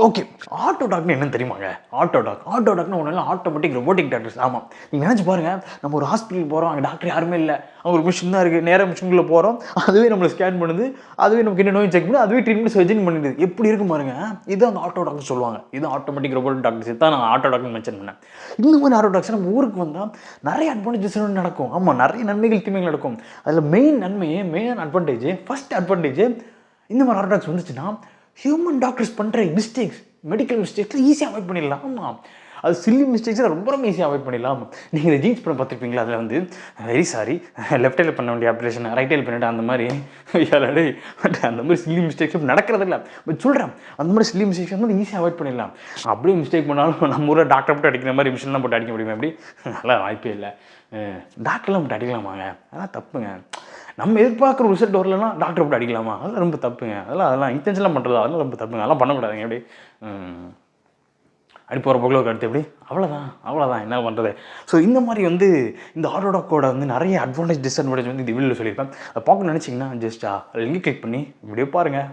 Okay, ஆட்டோடாக்னு என்னன்னு தெரியுமாங்க? ஆட்டோடாக்னா ஒன்றும் இல்லை, ஆட்டோமேட்டிக் ரொபோட்டிக் டாக்டர்ஸ். ஆமாம், நீங்கள் நினச்சி பாருங்கள், நம்ம ஒரு ஹாஸ்பிட்டலுக்கு போகிறோம், அங்கே டாக்டர் யாருமே இல்லை, அங்கே ஒரு மிஷின் தான் இருக்குது, நேராக மிஷினுக்குள்ளே போகிறோம், அதுவே நம்மளை ஸ்கேன் பண்ணுது, அதுவே நமக்கு என்ன நோய் செக் பண்ணி அதுவே ட்ரீட்மெண்ட் சர்ஜரி பண்ணிடுது. எப்படி இருக்கும் பாருங்க, இதுதான் அந்த ஆட்டோ டாக்டர் சொல்லுவாங்க. இது ஆட்டோமேட்டிக் ரொபோட்டிக் டாக்டர்ஸ் தான் நான் ஆட்டோ டாக்டர் மென்ஷன் பண்ணேன். இந்த மாதிரி ஆட்டோ டாக்டர்ஸ் நம்ம ஊருக்கு வந்தால் நிறைய அட்வான்டேஜஸ் நடக்கும். ஆமாம், நிறைய நன்மைகள் தீமைகள் நடக்கும். அதில் மெயின் அட்வான்டேஜ், ஃபர்ஸ்ட் அட்வான்டேஜ், இந்த மாதிரி ஆட்டோ டாக்டர்ஸ் வந்துச்சுன்னா ஹியூமன் டாக்டர்ஸ் பண்ணுற மிஸ்டேக்ஸ், மெடிக்கல் மிஸ்டேக்ஸில் ஈஸியாக அவாய்ட் பண்ணிடலாம். ஆமாம், அது சில்லி மிஸ்டேக்ஸை ரொம்ப ஈஸியாக அவாய்ட் பண்ணிடலாம். நீங்கள் இந்த ஜீன்ஸ் படம் பார்த்துருப்பீங்களா? அதில் வந்து வெரி சாரி, லெஃப்ட் ஹேண்டில் பண்ண வேண்டிய ஆப்ரேஷன் ரைட் ஹேண்டில் பண்ணிவிட்டு அந்த மாதிரி பட் அந்த மாதிரி சில்லி மிஸ்டேக்ஸ் நடக்கிறதில்ல. பட் சொல்கிறேன், அந்த மாதிரி சில்லி மிஸ்டேக்ஸ் வந்து ஈஸியாக அவாய்ட் பண்ணிடலாம். அப்படியே மிஸ்டேக் பண்ணாலும் நம்ம ஊரில் டாக்டர் போட்டு அடிக்கிற மாதிரி மிஷின்லாம் போட்டு அடிக்க முடியுமா? எப்படி? அதெல்லாம் வாய்ப்பே இல்லை. டாக்டர்லாம் போட்டு அடிக்கலாமாங்க? அதெல்லாம் தப்புங்க. நம்ம எதிர்பார்க்குற ரிசல்ட் வரலன்னா டாக்டர் போட்டு அடிக்கலாமா? அதெல்லாம் ரொம்ப தப்புங்க. அதெல்லாம் இன்டென்ஷன்லாம் பண்ணுறது, அதெல்லாம் ரொம்ப தப்புங்க. அதெல்லாம் பண்ணக்கூடாதுங்க. எப்படி அப்படி போகிற போக்கில் அடுத்து எப்படி? அவ்வளோதான் என்ன பண்ணுறது? ஸோ இந்த மாதிரி வந்து இந்த ஆட்டோடாக்கோட வந்து நிறைய அட்வான்டேஜ் டிஸ்அட்வான்டேஜ் வந்து இந்த வீடியோவில் சொல்லியிருப்பேன். அதை பார்க்க நினச்சிங்கன்னா ஜஸ்ட் லிங்க் கிளிக் பண்ணி இப்படியே பாருங்கள்.